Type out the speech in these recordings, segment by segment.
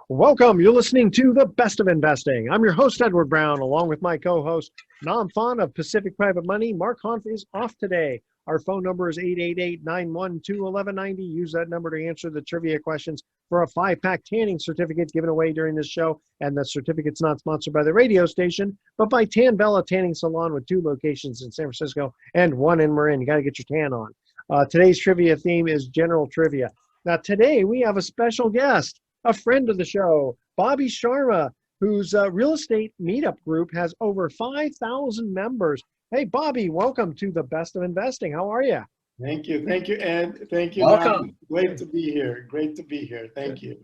Welcome. You're listening to The Best of Investing. I'm your host, Edward Brown, along with my co-host, Nam Phan of Pacific Private Money. Mark Hanf is off today. Our phone number is 888-912-1190. Use that number to answer the trivia questions for a 5-pack tanning certificate given away during this show. And the certificate's not sponsored by the radio station, but by Tan Bella Tanning Salon with 2 locations in San Francisco and 1 in Marin. You got to get your tan on. Today's trivia theme is general trivia. Now, today we have a special guest, a friend of the show, Bobby Sharma, whose real estate meetup group has over 5,000 members. Hey, Bobby, welcome to The Best of Investing. How are you? Thank you, Ed. Thank you. Welcome. Great to be here. Great to be here. Thank you.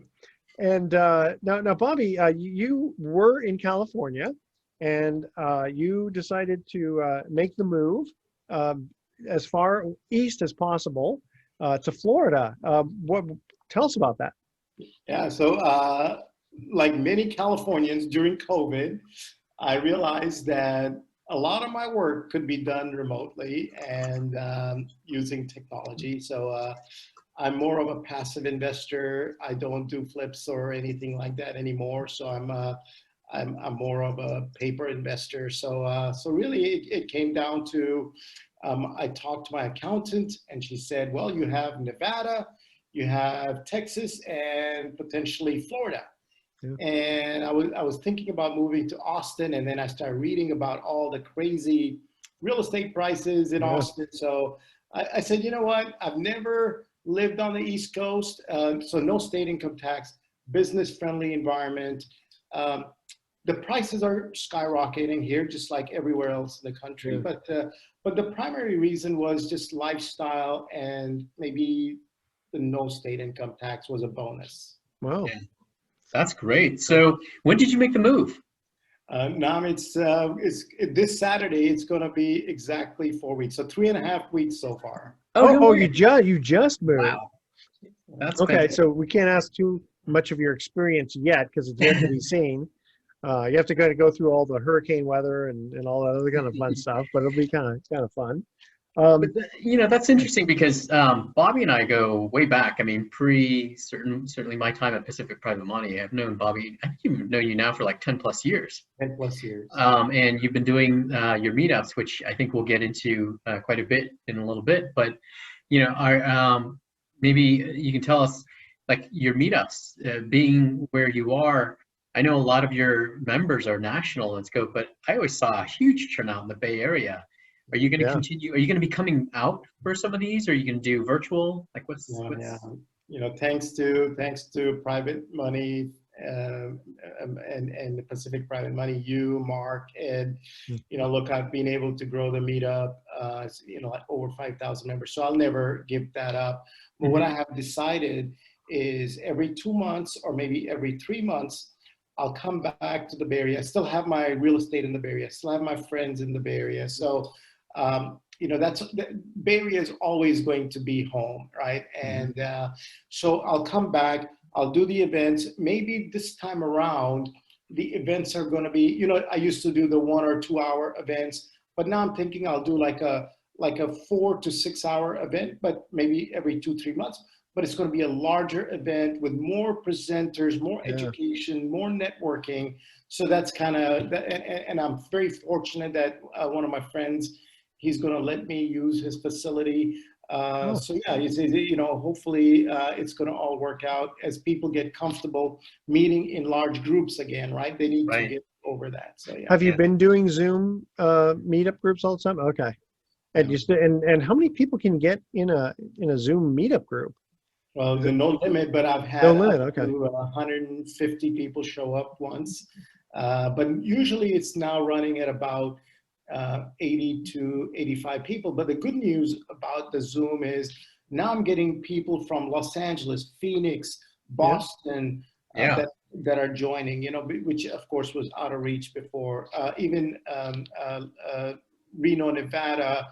And now, Bobby, you were in California, and you decided to make the move as far east as possible to Florida. Tell us about that. Yeah, so like many Californians during COVID, I realized that a lot of my work could be done remotely and using technology. So I'm more of a passive investor. I don't do flips or anything like that anymore. So I'm more of a paper investor. So really it came down to I talked to my accountant and she said, well, you have Nevada, you have Texas, and potentially Florida. Yeah. And I was thinking about moving to Austin, and then I started reading about all the crazy real estate prices in Austin. So I said, you know what? I've never lived on the East Coast, so no state income tax, business-friendly environment. The prices are skyrocketing here, just like everywhere else in the country. Yeah. But the primary reason was just lifestyle, and maybe the no state income tax was a bonus. Wow. Yeah. That's great. So when did you make the move? Now it's this Saturday. It's going to be exactly 4 weeks. So 3.5 weeks so far. You just moved. Wow. That's okay. fantastic. So we can't ask too much of your experience yet because it's yet to be seen. You have to kind of go through all the hurricane weather and all that other kind of fun stuff, but it'll be kind of fun. That's interesting because Bobby and I go way back. I mean, certainly my time at Pacific Private Money. I've known Bobby. I think I've known you now for like 10 plus years. 10 plus years. And you've been doing your meetups, which I think we'll get into quite a bit in a little bit. But maybe you can tell us, like, your meetups, being where you are. I know a lot of your members are national in scope, but I always saw a huge turnout in the Bay Area. Are you going to continue? Are you going to be coming out for some of these? Or are you going to do virtual? Like what's thanks to Private Money and the Pacific Private Money, you, Mark, Ed, look, I've been able to grow the meetup, like over 5,000 members. So I'll never give that up. But what I have decided is every 2 months or maybe every 3 months, I'll come back to the Bay Area. I still have my real estate in the Bay Area. I still have my friends in the Bay Area. So, the Bay Area is always going to be home, right? And so I'll come back. I'll do the events. Maybe this time around, the events are going to be, I used to do the 1 or 2 hour events, but now I'm thinking I'll do like a 4 to 6 hour event, but maybe every 2-3 months. But it's going to be a larger event with more presenters, more education, more networking. So that's kind of, and I'm very fortunate that one of my friends, he's going to let me use his facility. So yeah, hopefully it's going to all work out as people get comfortable meeting in large groups again, right? They need to get over that. So yeah. Have you been doing Zoom meetup groups all the time? Okay. And and how many people can get in a Zoom meetup group? Well, there's no limit, but I've had 150 people show up once. But usually it's now running at about 80 to 85 people. But the good news about the Zoom is now I'm getting people from Los Angeles, Phoenix, Boston that are joining, which of course was out of reach before. Even Reno, Nevada,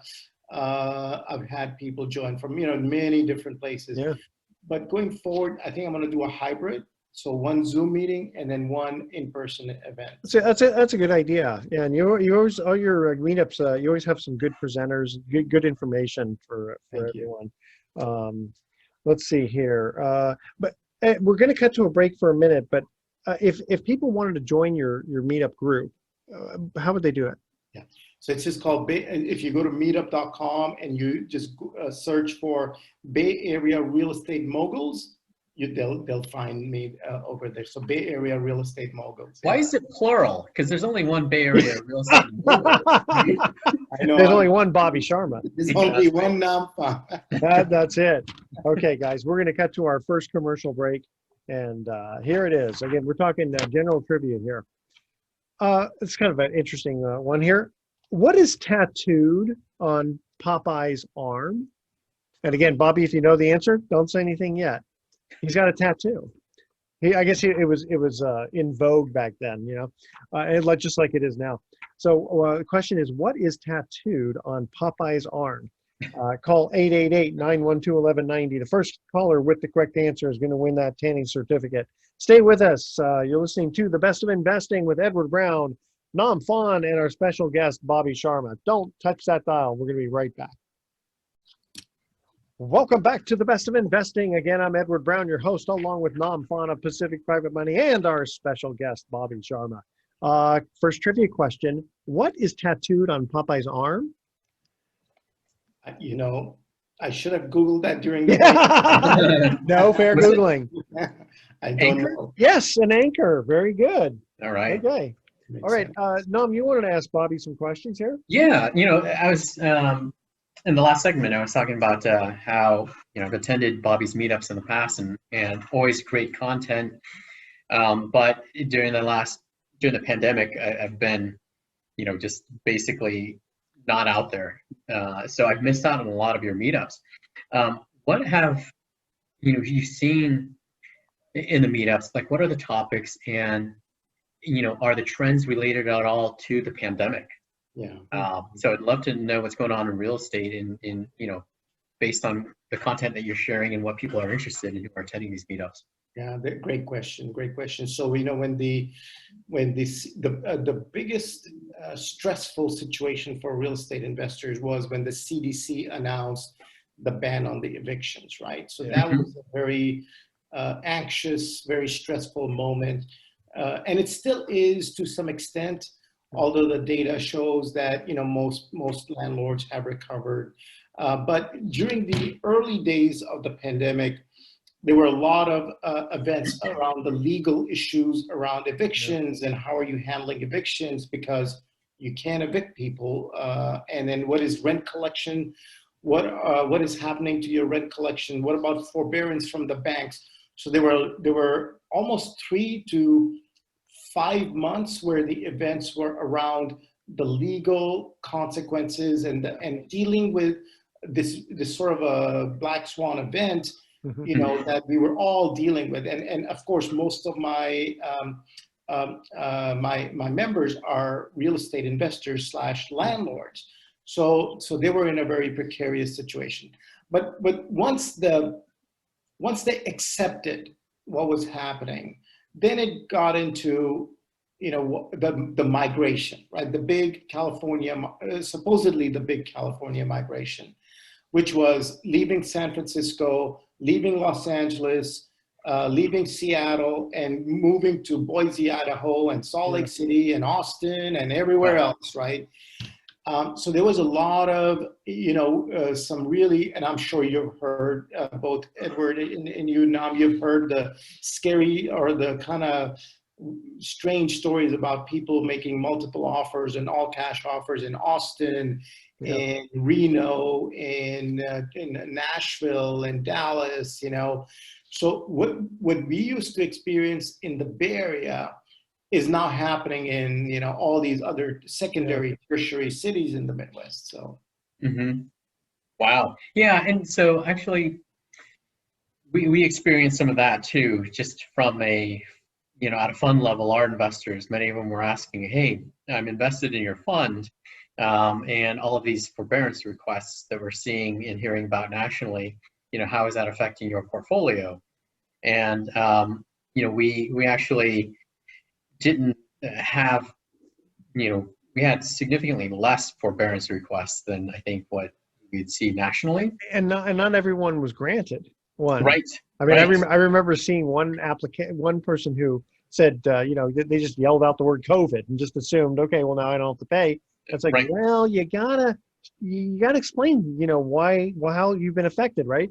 I've had people join from, many different places. Yeah. But going forward, I think I'm going to do a hybrid. So 1 Zoom meeting and then 1 in-person event. So that's a good idea. Yeah, and you always, all your meetups, you always have some good presenters, good information for everyone. Let's see here. But we're going to cut to a break for a minute. But if people wanted to join your meetup group, how would they do it? Yeah. So it's just called if you go to meetup.com and you just search for Bay Area Real Estate Moguls, they'll find me over there. So Bay Area Real Estate Moguls. Why is it plural? Because there's only one Bay Area real estate mogul. I know. There's only one Bobby Sharma. There's only one Namfa. That's it. Okay, guys, we're going to cut to our first commercial break. And here it is. Again, we're talking general trivia here. It's kind of an interesting one here. What is tattooed on Popeye's arm? And again, Bobby, if you know the answer, don't say anything yet. He's got a tattoo. I guess it was in vogue back then, you know, and just like it is now. So the question is, what is tattooed on Popeye's arm? Call 888-912-1190. The first caller with the correct answer is going to win that tanning certificate. Stay with us. You're listening to The Best of Investing with Edward Brown, Nam Phan, and our special guest, Bobby Sharma. Don't touch that dial. We're going to be right back. Welcome back to The Best of Investing. Again, I'm Edward Brown, your host, along with Nam Phan of Pacific Private Money and our special guest, Bobby Sharma. First trivia question. What is tattooed on Popeye's arm? You know, I should have Googled that during the No, fair Was it- Googling. I don't Anchor? know. Yes, an anchor. Very good. All right. Okay. Makes All right. sense. Nam, you wanted to ask Bobby some questions here? Yeah, I was in the last segment. I was talking about how I've attended Bobby's meetups in the past and always great content. But during the pandemic, I've been just basically not out there. So I've missed out on a lot of your meetups. What have you seen in the meetups? Like, what are the topics, and are the trends related at all to the pandemic? Yeah. So I'd love to know what's going on in real estate in based on the content that you're sharing and what people are interested in who are attending these meetups. Yeah, great question. Great question. So when the biggest stressful situation for real estate investors was when the CDC announced the ban on the evictions, right? So that was a very anxious, very stressful moment, and it still is to some extent. Although the data shows that most landlords have recovered, but during the early days of the pandemic, there were a lot of events around the legal issues around evictions and how are you handling evictions, because you can't evict people. And then what is rent collection? What is happening to your rent collection? What about forbearance from the banks? So there were almost 3 to 5 months where the events were around the legal consequences and dealing with this sort of a black swan event, that we were all dealing with. And of course, most of my my members are real estate investors / landlords. So they were in a very precarious situation. But once they accepted what was happening, then it got into the migration, right? The big California, supposedly the big California migration, which was leaving San Francisco, leaving Los Angeles, leaving Seattle, and moving to Boise, Idaho, and Salt Lake City, and Austin, and everywhere else, right? So there was a lot of, some really, and I'm sure you've heard, both Edward and you, Nam, you've heard the scary or the kind of strange stories about people making multiple offers and all cash offers in Austin, in Reno, in Nashville, and Dallas, So what we used to experience in the Bay Area is now happening in all these other secondary, tertiary cities in the Midwest. So, Wow, yeah, and so actually, we experienced some of that too, just from a at a fund level. Our investors, many of them were asking, "Hey, I'm invested in your fund," and all of these forbearance requests that we're seeing and hearing about nationally. How is that affecting your portfolio? And we actually didn't have, we had significantly less forbearance requests than I think what we'd see nationally. And not everyone was granted one. Right. I mean, right. I remember seeing one person who said, they just yelled out the word COVID and just assumed, okay, well, now I don't have to pay. It's like, Right. well, you gotta explain, why, how you've been affected, right?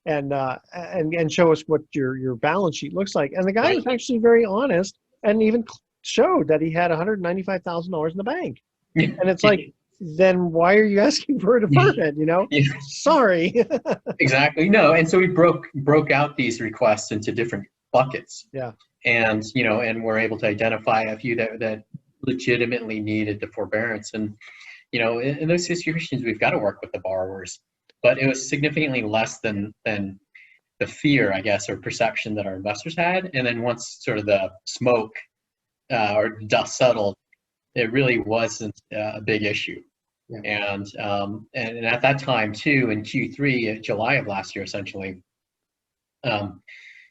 And show us what your balance sheet looks like. And the guy Right. was actually very honest and even showed that he had $195,000 in the bank. And it's like, then why are you asking for a deferment? Yeah. Sorry. Exactly. No, and so we broke out these requests into different buckets. Yeah. And and we're able to identify a few that legitimately needed the forbearance. And in those situations, we've got to work with the borrowers, but it was significantly less than the fear, I guess, or perception that our investors had. And then once sort of the smoke or dust settled, it really wasn't a big issue. Yeah. And at that time too, in Q3, July of last year, essentially,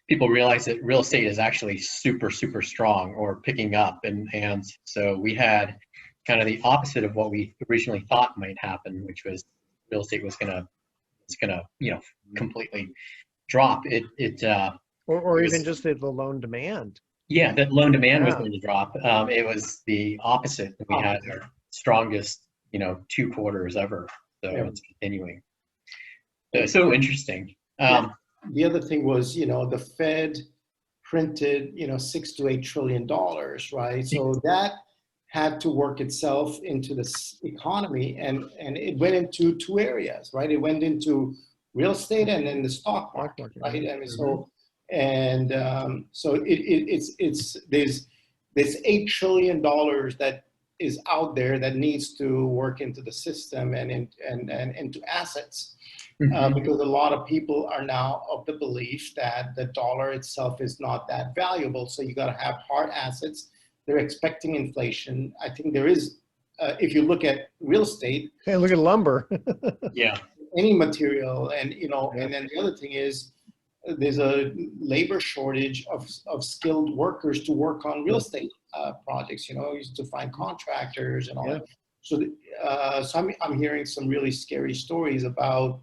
people realized that real estate is actually super, super strong or picking up. And so we had kind of the opposite of what we originally thought might happen, which was real estate was gonna completely drop. Or even just the loan demand. Yeah, that loan demand was going to drop. It was the opposite. We had our strongest 2 quarters ever. So it's continuing. So interesting. The other thing was, the Fed printed, $6 to $8 trillion, right? So that had to work itself into the economy, and it went into 2 areas, right? It went into real estate and then the stock market, right? I mean, so it's there's $8 trillion that is out there that needs to work into the system and into assets. Because a lot of people are now of the belief that the dollar itself is not that valuable. So you got to have hard assets. They're expecting inflation. I think there is, if you look at real estate. Hey, look at lumber. Yeah. Any material. And, and then the other thing is there's a labor shortage of skilled workers to work on real estate projects, used to find contractors and all that. So, I'm hearing some really scary stories about,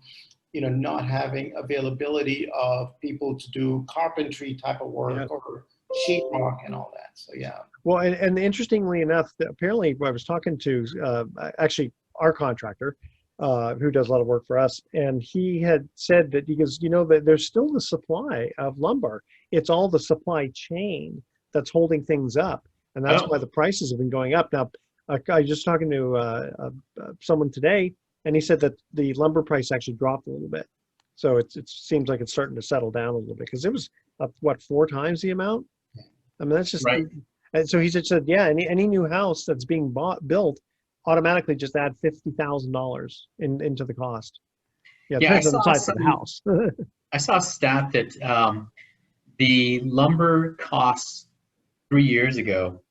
not having availability of people to do carpentry type of work or sheetrock and all that. So, yeah. Well, and interestingly enough, apparently I was talking to actually our contractor who does a lot of work for us, and he had said that because that there's still the supply of lumber. It's all the supply chain that's holding things up, and that's why the prices have been going up. Now, I was just talking to someone today, and he said that the lumber price actually dropped a little bit. So it seems like it's starting to settle down a little bit because it was up, 4 times the amount? I mean, that's just right. And so he said, yeah, any new house that's being built automatically just add $50,000 into the cost. Yeah, depends on the size of the house. I saw a stat that the lumber costs 3 years ago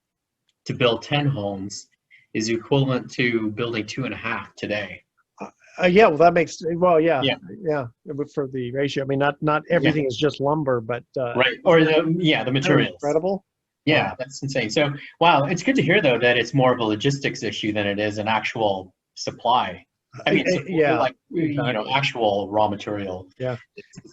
to build 10 homes is equivalent to building 2.5 today. Yeah, well, that makes for the ratio. I mean, not everything is just lumber, but right, or the materials. Incredible. Yeah, that's insane. So, wow, it's good to hear though that it's more of a logistics issue than it is an actual supply. I mean, exactly. Actual raw material. Yeah.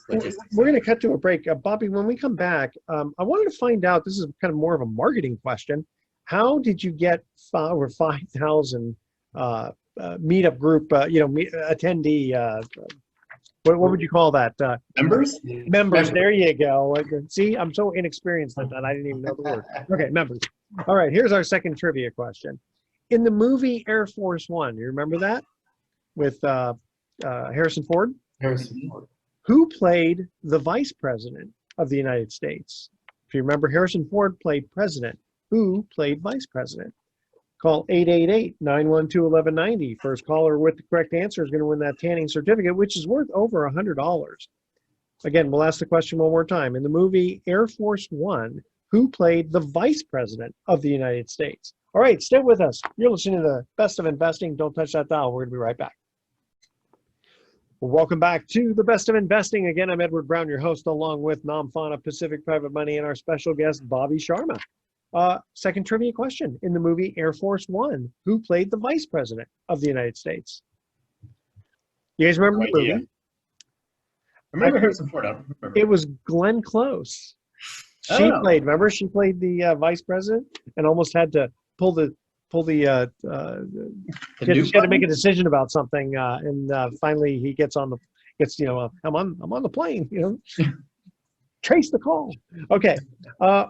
We're going to cut to a break. Bobby, when we come back, I wanted to find out, this is kind of more of a marketing question. How did you get over 5,000 meetup group, attendee, what would you call that? Members? Members, there you go. See, I'm so inexperienced at that. I didn't even know the word. Okay, members. All right, here's our second trivia question. In the movie Air Force One, you remember that? With Harrison Ford? Harrison Ford. Who played the Vice President of the United States? If you remember, Harrison Ford played President. Who played Vice President? Call 888-912-1190. First caller with the correct answer is going to win that tanning certificate, which is worth over $100. Again, we'll ask the question one more time. In the movie Air Force One, who played the Vice President of the United States? All right, stay with us. You're listening to the Best of Investing. Don't touch that dial. We're going to be right back. Well, welcome back to the Best of Investing. Again, I'm Edward Brown, your host, along with Nam Phan of Pacific Private Money and our special guest, Bobby Sharma. Second trivia question. In the movie Air Force One, who played the Vice President of the United States? You guys remember the movie? I remember Harrison Ford. I don't remember. It was Glenn Close. She Oh. played. Remember, she played the vice president and almost had to pull the The she new had to make a button? decision about something, and finally he gets on the I'm on the plane. Trace the call. Okay,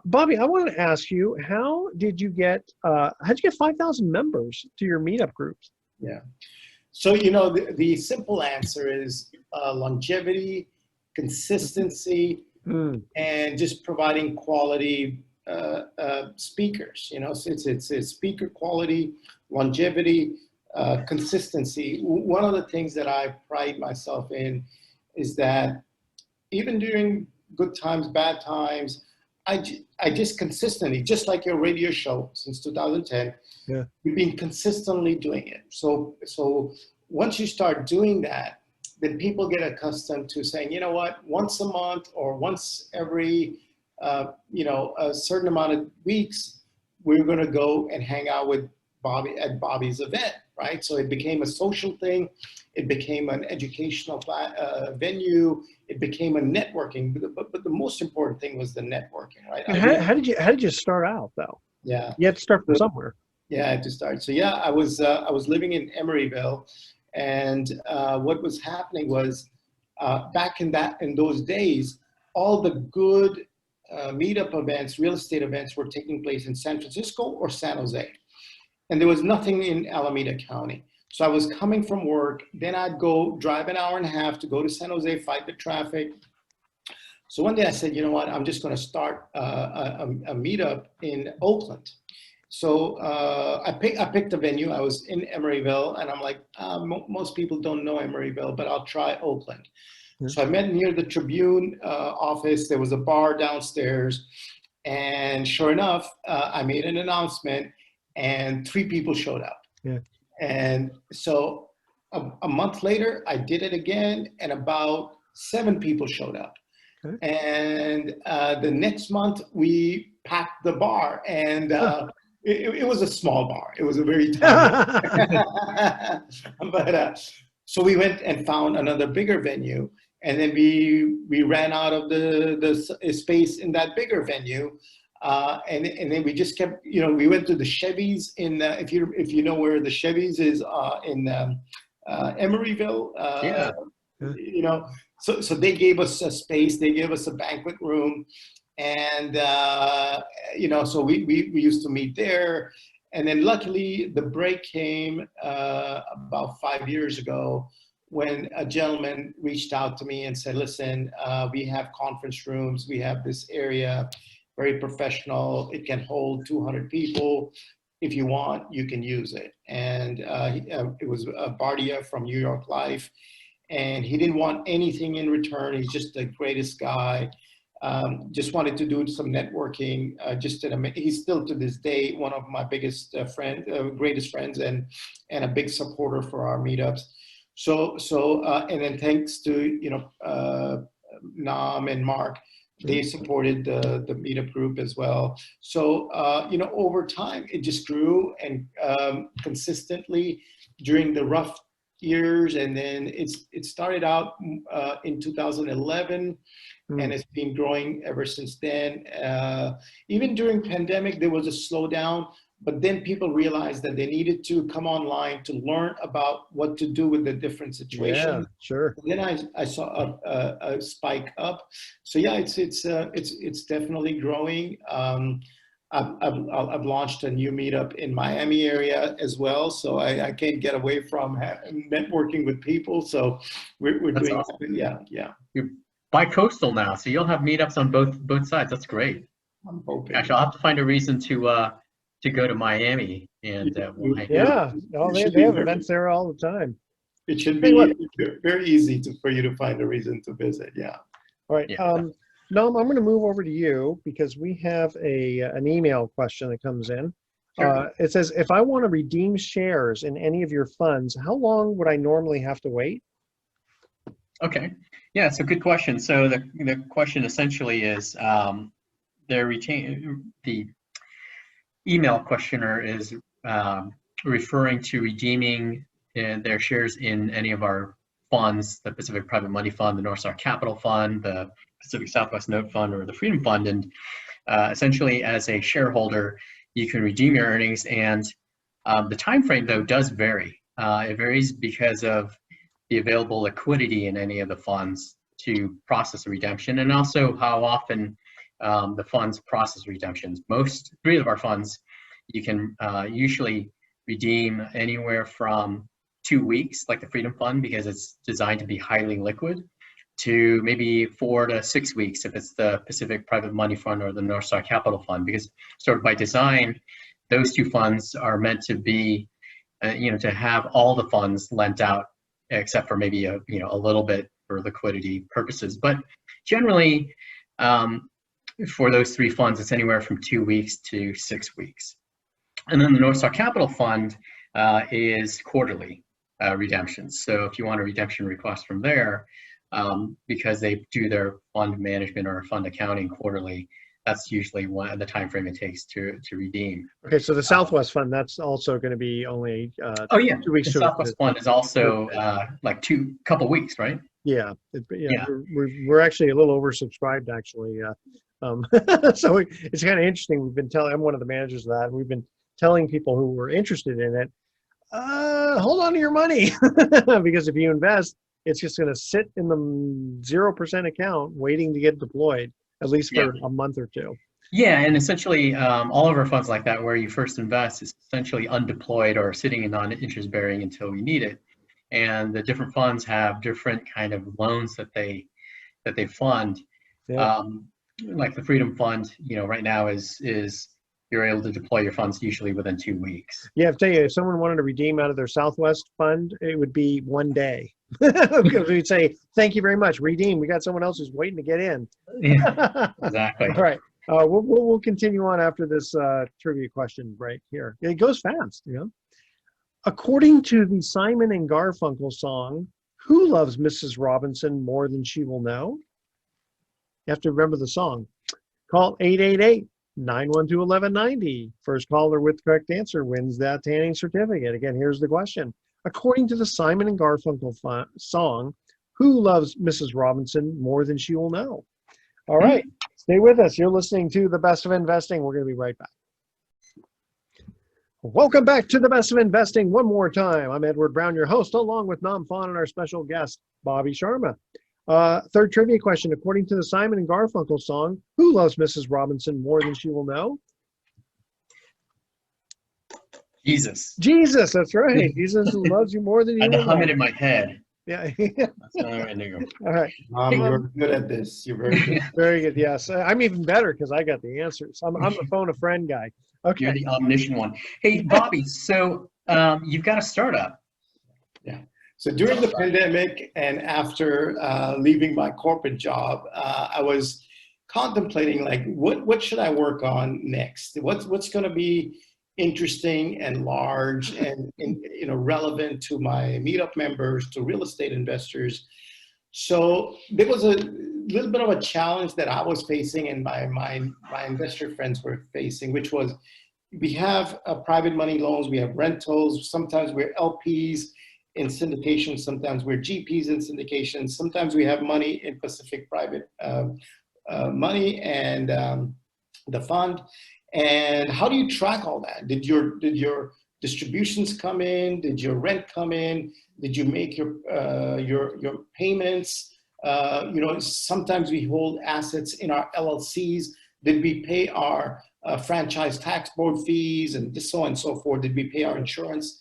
Bobby, I want to ask you, how'd you get 5,000 members to your meetup groups? Yeah. So, the simple answer is longevity, consistency, Mm, and just providing quality speakers. So it's speaker quality, longevity, consistency. One of the things that I pride myself in is that even during good times, bad times, I just consistently, just like your radio show since 2010, yeah. we've been consistently doing it. So once you start doing that, then people get accustomed to saying, you know what, once a month or once every, a certain amount of weeks, we're going to go and hang out with Bobby at Bobby's event, right? So it became a social thing. It became an educational venue. It became a networking. But the most important thing was the networking, right? And how did you start out though? Yeah. You had to start from somewhere. Yeah, I had to start. So yeah, I was living in Emeryville, and what was happening was back in those days, all the good meetup events, real estate events, were taking place in San Francisco or San Jose, and there was nothing in Alameda County. So I was coming from work, then I'd go drive an hour and a half to go to San Jose, fight the traffic. So one day I said, you know what, I'm just going to start a meetup in Oakland. So I picked a venue. I was in Emeryville, and I'm like, most people don't know Emeryville, but I'll try Oakland. Yeah. So I met near the Tribune office. There was a bar downstairs, and sure enough, I made an announcement, and 3 people showed up. Yeah. And so a month later, I did it again, and about 7 people showed up. Okay. And the next month, we packed the bar, and it was a small bar. It was a very tiny bar. But so we went and found another bigger venue, and then we ran out of the space in that bigger venue, and then we just kept, we went to the Chevys in if you know where the Chevys is in Emeryville. Yeah. So they gave us a space. They gave us a banquet room. And, so we used to meet there. And then luckily the break came about 5 years ago when a gentleman reached out to me and said, listen, we have conference rooms. We have this area, very professional. It can hold 200 people. If you want, you can use it. And it was Bardia from New York Life. And he didn't want anything in return. He's just the greatest guy. Just wanted to do some networking. He's still to this day one of my biggest greatest friends, and a big supporter for our meetups. And then thanks to Nam and Mark, they supported the meetup group as well. So over time it just grew, and consistently during the rough years, and then it started out in 2011. And it's been growing ever since then. Even during pandemic, there was a slowdown, but then people realized that they needed to come online to learn about what to do with the different situations. Yeah, sure. And then I saw a spike up. So yeah, it's definitely growing. I've launched a new meetup in Miami area as well, so I can't get away from networking with people. So we're That's doing awesome. Yeah. You're bi-coastal now, so you'll have meetups on both sides. That's great. I'm hoping. Actually, I'll have to find a reason to go to Miami, and we'll hang out. Yeah. They have events there all the time. It should Hey, be very easy for you to find a reason to visit. Yeah. All right. Yeah. Noam, I'm going to move over to you because we have an email question that comes in. Sure. It says, if I want to redeem shares in any of your funds, how long would I normally have to wait? Okay. Yeah, it's a good question. So the question essentially is, the email questioner is referring to redeeming their shares in any of our funds, the Pacific Private Money Fund, the North Star Capital Fund, the Pacific Southwest Note Fund, or the Freedom Fund. And essentially as a shareholder, you can redeem your earnings, and the time frame though does vary. It varies because of the available liquidity in any of the funds to process a redemption, and also how often the funds process redemptions. Three of our funds, you can usually redeem anywhere from 2 weeks, like the Freedom Fund, because it's designed to be highly liquid, to maybe 4 to 6 weeks if it's the Pacific Private Money Fund or the North Star Capital Fund, because sort of by design, those two funds are meant to be, to have all the funds lent out, except for maybe a little bit for liquidity purposes. But generally, for those three funds, it's anywhere from 2 weeks to 6 weeks. And then the North Star Capital Fund is quarterly redemptions. So if you want a redemption request from there, because they do their fund management or fund accounting quarterly, that's usually the time frame it takes to redeem. Okay, so the Southwest Fund, that's also going to be only 2 weeks. The Southwest Fund is also like couple weeks, right? Yeah. We're actually a little oversubscribed, actually. So it's kind of interesting. I'm one of the managers of that, and we've been telling people who were interested in it, hold on to your money, because if you invest, it's just going to sit in the 0% account waiting to get deployed, at least for a month or two. Yeah, and essentially all of our funds like that, where you first invest, is essentially undeployed or sitting in non-interest bearing until you need it. And the different funds have different kind of loans that they fund. Yeah. Like the Freedom Fund, right now is you're able to deploy your funds usually within 2 weeks. Yeah, I'll tell you, if someone wanted to redeem out of their Southwest Fund, it would be 1 day. Because we'd say, thank you very much, redeem. We got someone else who's waiting to get in. Yeah, exactly. All right. We'll continue on after this trivia question right here. It goes fast, According to the Simon and Garfunkel song, who loves Mrs. Robinson more than she will know? You have to remember the song. Call 888-912-1190. First caller with the correct answer wins that tanning certificate. Again, here's the question. According to the Simon and Garfunkel song, who loves Mrs. Robinson more than she will know? All right, stay with us. You're listening to The Best of Investing. We're going to be right back. Welcome back to The Best of Investing one more time. I'm Edward Brown, your host, along with Nam Phan and our special guest, Bobby Sharma. Third trivia question. According to the Simon and Garfunkel song, who loves Mrs. Robinson more than she will know? Jesus. Jesus, that's right. Jesus loves you more than you will know. I hum it in my head. Yeah. That's what I'm gonna do. All right. You're good at this. You're very good. Very good. Yes. I'm even better because I got the answers. I'm the phone a friend guy. Okay. You're the omniscient one. Hey, Bobby, so you've got a startup. Yeah. So during the pandemic and after leaving my corporate job, I was contemplating, like, what should I work on next? What's going to be interesting and large and relevant to my meetup members, to real estate investors. So there was a little bit of a challenge that I was facing and my investor friends were facing, which was, we have private money loans, we have rentals, sometimes we're LPs in syndication, sometimes we're GPs in syndication, sometimes we have money in Pacific Private Money and the fund. And how do you track all that? Did your distributions come in? Did your rent come in? Did you make your payments? Sometimes we hold assets in our LLCs. Did we pay our franchise tax board fees and so on and so forth? Did we pay our insurance?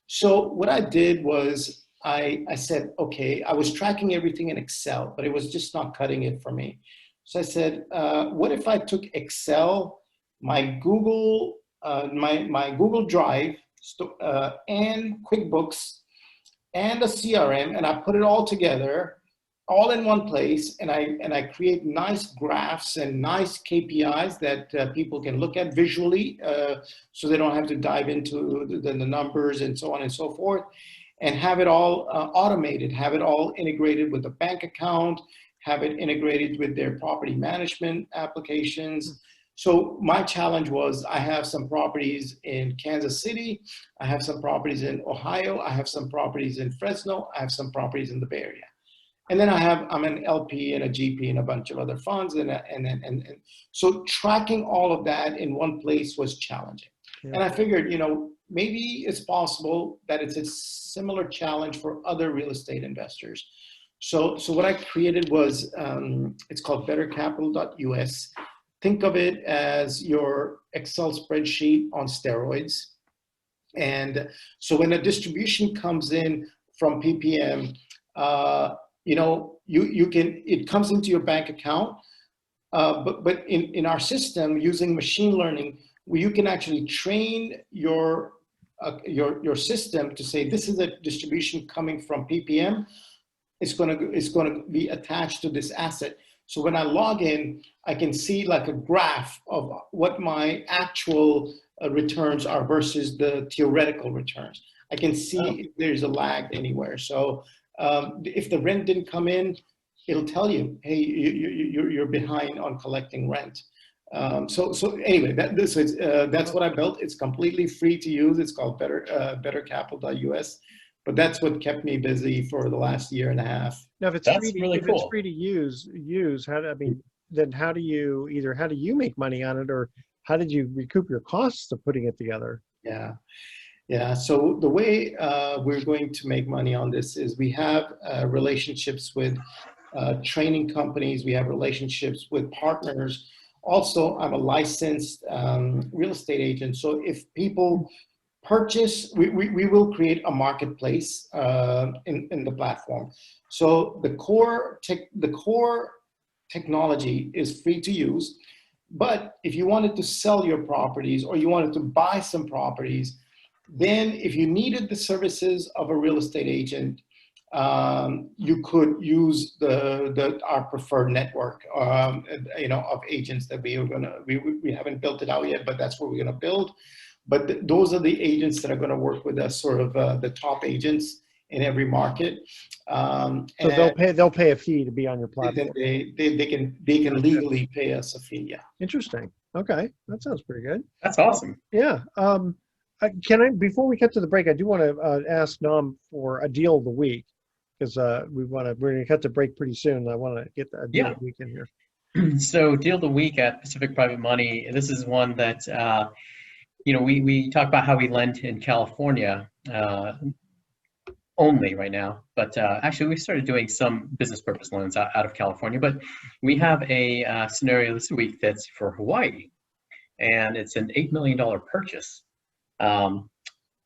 So what I did was I said, okay, I was tracking everything in Excel, but it was just not cutting it for me. So I said, what if I took Excel, my Google Drive and QuickBooks and a CRM, and I put it all together, all in one place, and I create nice graphs and nice KPIs that people can look at visually, so they don't have to dive into the numbers and so on and so forth, and have it all automated, have it all integrated with a bank account, have it integrated with their property management applications. So my challenge was, I have some properties in Kansas City, I have some properties in Ohio, I have some properties in Fresno, I have some properties in the Bay Area. And then I'm an LP and a GP and a bunch of other funds, and so tracking all of that in one place was challenging. Yeah. And I figured, maybe it's possible that it's a similar challenge for other real estate investors. So what I created was, it's called bettercapital.us. Think of it as your Excel spreadsheet on steroids. And so when a distribution comes in from PPM, it comes into your bank account, but in our system, using machine learning, you can actually train your system to say, this is a distribution coming from PPM. It's going to be attached to this asset. So when I log in, I can see like a graph of what my actual returns are versus the theoretical returns. I can see if there's a lag anywhere. So if the rent didn't come in, it'll tell you, hey, you're behind on collecting rent. So anyway, that's what I built. It's completely free to use. It's called bettercapital.us. But that's what kept me busy for the last year and a half. Now, if it's That's free, really if cool. it's free to use, then how do you make money on it, or how did you recoup your costs of putting it together? Yeah. So the way we're going to make money on this is we have relationships with training companies. We have relationships with partners. Also, I'm a licensed real estate agent. So if people purchase, we will create a marketplace in the platform. So the core technology is free to use. But if you wanted to sell your properties or you wanted to buy some properties, then if you needed the services of a real estate agent, you could use our preferred network, of agents that we haven't built it out yet, but that's what we're going to build. But those are the agents that are going to work with us, sort of the top agents in every market. So they'll pay a fee to be on your platform. They can legally pay us a fee. Yeah. Interesting. Okay, that sounds pretty good. That's awesome. Yeah. Before we get to the break, I do want to ask Nam for a deal of the week, because we're going to cut the break pretty soon. I want to get a deal of the week in here. So deal of the week at Pacific Private Money. This is one that we talk about how we lend in California only right now, but actually we started doing some business purpose loans out of California. But we have a scenario this week that's for Hawaii, and it's an $8 million purchase.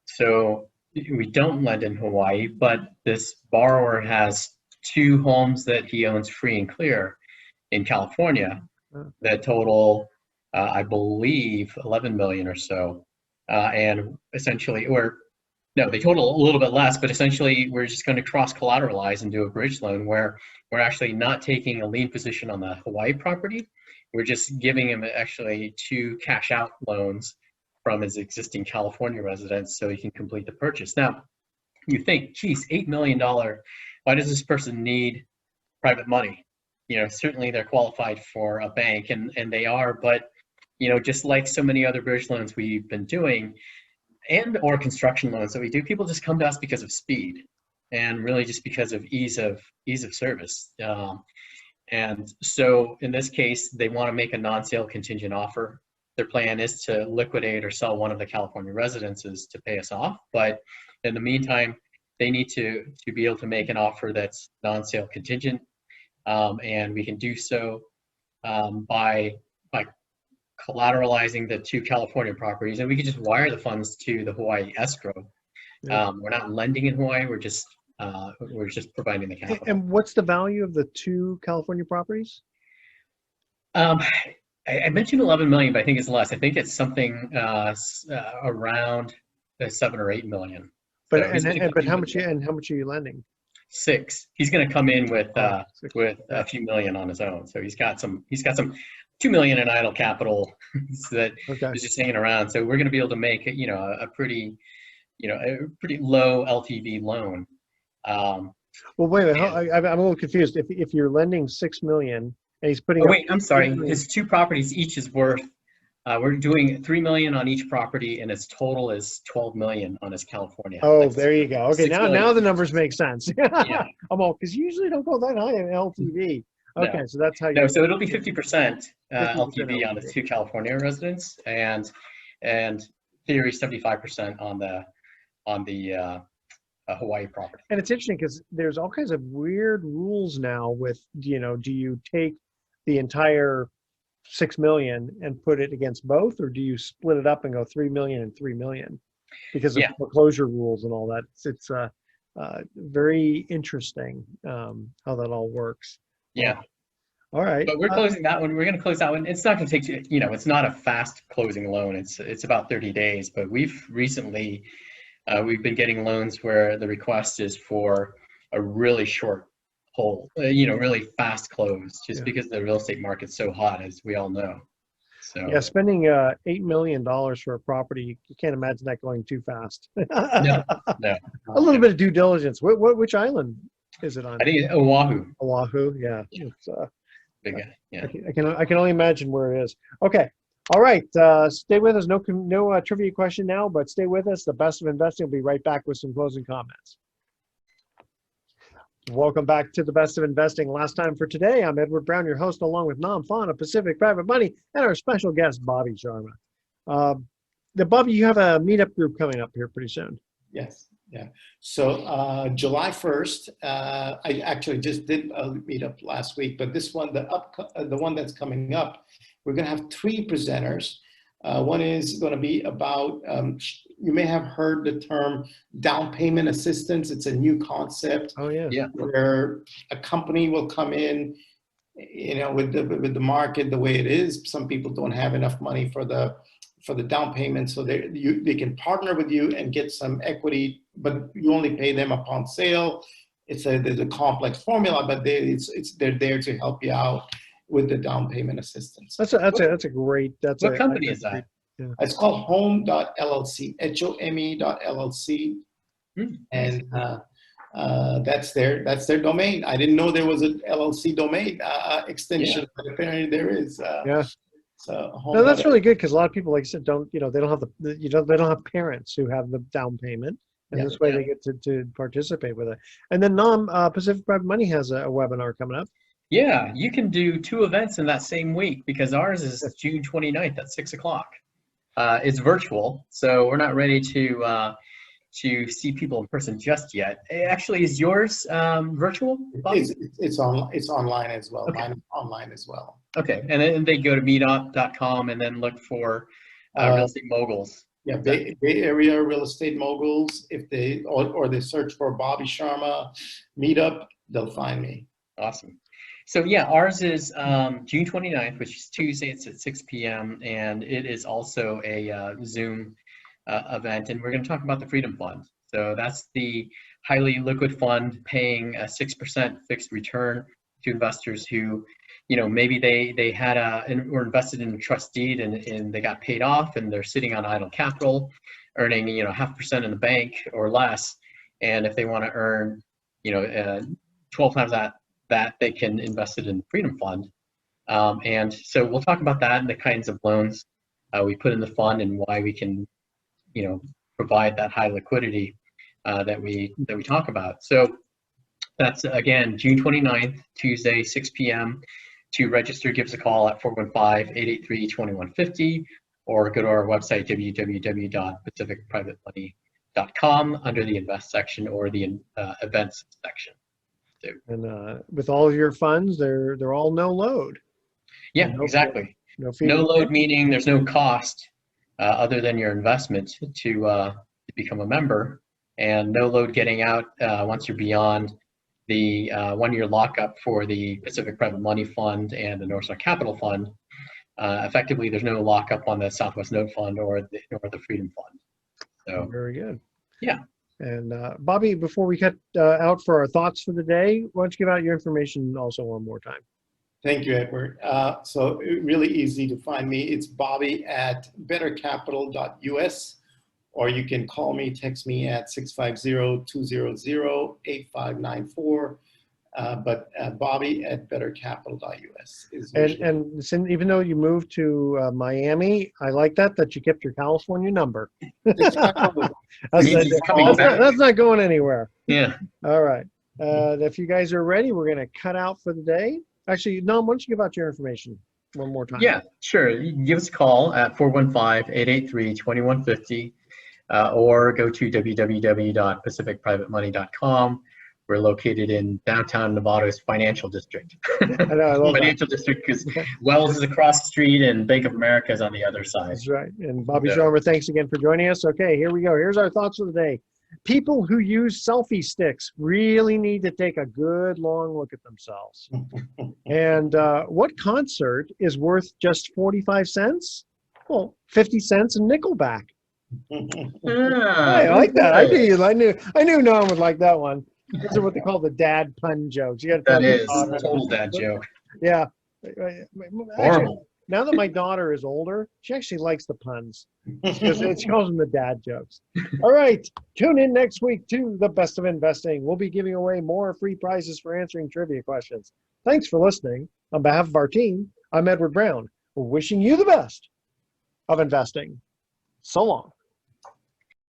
So we don't lend in Hawaii, but this borrower has 2 homes that he owns free and clear in California that total, I believe, 11 million or so. And essentially, they total a little bit less, but essentially we're just going to cross collateralize and do a bridge loan where we're actually not taking a lien position on the Hawaii property. We're just giving him actually 2 cash out loans from his existing California residence so he can complete the purchase. Now, you think, geez, $8 million, why does this person need private money? Certainly they're qualified for a bank, and they are, but, just like so many other bridge loans we've been doing, or construction loans that we do, people just come to us because of speed and really just because of ease of service. And so in this case, they want to make a non-sale contingent offer. Their plan is to liquidate or sell one of the California residences to pay us off. But in the meantime, they need to be able to make an offer that's non-sale contingent. And we can do so by collateralizing the 2 California properties, and we can just wire the funds to the Hawaii escrow. We're not lending in Hawaii. We're just providing the capital. And what's the value of the 2 California properties? I mentioned 11 million, but I think it's less. I think it's something around 7 or 8 million. But how much are you lending? 6. He's going to come in with a few million on his own. So he's got some 2 million in idle capital that is just hanging around. So we're going to be able to make a pretty low LTV loan. Well, wait a minute. I'm a little confused. If you're lending $6 million and he's putting. I'm sorry. His 2 properties each is worth We're doing 3 million on each property, and its total is 12 million on his California. Oh, Like there you go. Okay, 6 million. now the numbers make sense. Yeah. I'm all because usually don't go that high in LTV. Okay, No. so that's how No, you. so it'll be 50% 50% LTV on the LTV. 2 California residents, and theory 75% on the Hawaii property. And it's interesting because there's all kinds of weird rules now with, do you take the entire 6 million and put it against both, or do you split it up and go 3 million and 3 million because of Yeah. foreclosure rules and all that? It's very interesting how that all works. Yeah. All right. But we're closing that one. We're going to close that one. It's not going to take, it's not a fast closing loan. It's about 30 days, but we've recently, we've been getting loans where the request is for a really short hold, really fast close, just because the real estate market's so hot, as we all know. So yeah, spending $8 million for a property, you can't imagine that going too fast. no. A little bit of due diligence. Which island is it on? I think it's Oahu. Oahu, yeah. It's, Big guy. Yeah. I can only imagine where it is. Okay. All right. Stay with us. No trivia question now, but stay with us. The Best of Investing will be right back with some closing comments. Welcome back to the Best of Investing. Last time for today, I'm Edward Brown, your host, along with Nam Phan of Pacific Private Money and our special guest, Bobby Sharma. Bobby, you have a meetup group coming up here pretty soon. Yes. Yeah. So July 1st, I actually just did a meetup last week, but this one, the one that's coming up, we're going to have 3 presenters. One is going to be about, you may have heard the term down payment assistance. It's a new concept. Oh, yeah. Where a company will come in, with the market the way it is. Some people don't have enough money for the down payment, so they can partner with you and get some equity, but you only pay them upon sale. There's a complex formula, but they're there to help you out with the down payment assistance. That's a great. What company is that? Yeah. It's called home.llc, HOME.llc, and that's their domain. I didn't know there was an LLC domain extension, but apparently there is. Yeah. So no, that's really good because a lot of people, like I said, they don't have they don't have parents who have the down payment, and this way they get to participate with it. And then Pacific Private Money has a webinar coming up. Yeah, you can do 2 events in that same week because ours is June 29th at 6 o'clock. It's virtual, so we're not ready to see people in person just yet. Actually, is yours virtual? It's online as well. Okay. Mine is online as well. Okay, and then they go to meetup.com and then look for real estate moguls. Yeah, Bay Area real estate moguls. If they or they search for Bobby Sharma meetup, they'll find me. Awesome. So yeah, ours is June 29th, which is Tuesday. It's at 6 p.m. and it is also a Zoom event, and we're going to talk about the Freedom Fund. So that's the highly liquid fund paying a 6% fixed return to investors who, maybe they had were invested in a trust deed and they got paid off and they're sitting on idle capital, earning 0.5% in the bank or less. And if they want to earn 12 times that they can invest it in the Freedom Fund. And so we'll talk about that and the kinds of loans we put in the fund and why we can provide that high liquidity that we talk about. So that's again June 29th, Tuesday, 6 p.m. To register, give us a call at 415-883-2150 or go to our website, www.pacificprivatemoney.com, under the invest section or the events section. So, and with all of your funds, they're all no load. Yeah, exactly. No load meaning there's no cost other than your investment to become a member, and no load getting out once you're beyond the 1-year lockup for the Pacific Private Money Fund and the Northstar Capital Fund. Effectively, there's no lockup on the Southwest Note Fund or the Freedom Fund. So very good. Yeah. And Bobby, before we cut out for our thoughts for the day, why don't you give out your information also one more time? Thank you, Edward. So really easy to find me. It's Bobby at bettercapital.us, or you can call me, text me at 650-200-8594. But Bobby at bettercapital.us is And usually. even though you moved to Miami, I like that you kept your California number. that's, Means he's coming back. that's not going anywhere. Yeah. All right. If you guys are ready, we're going to cut out for the day. Actually, Nom, why don't you give out your information one more time? Yeah, sure. You can give us a call at 415-883-2150 or go to www.pacificprivatemoney.com. We're located in downtown Nevada's financial district. I know, I love Financial district because Wells is across the street and Bank of America is on the other side. That's right. And Bobby Yeah. Sharma, thanks again for joining us. Okay, here we go. Here's our thoughts of the day. People who use selfie sticks really need to take a good long look at themselves. And what concert is worth just 45 cents? Well, 50 cents in Nickelback. I like that. I knew no one would like that one. Those are what they call the dad pun jokes. You got to That is a total dad joke. Yeah. Horrible. Actually, now that my daughter is older, she actually likes the puns. She calls them the dad jokes. All right. Tune in next week to The Best of Investing. We'll be giving away more free prizes for answering trivia questions. Thanks for listening. On behalf of our team, I'm Edward Brown, wishing you the best of investing. So long.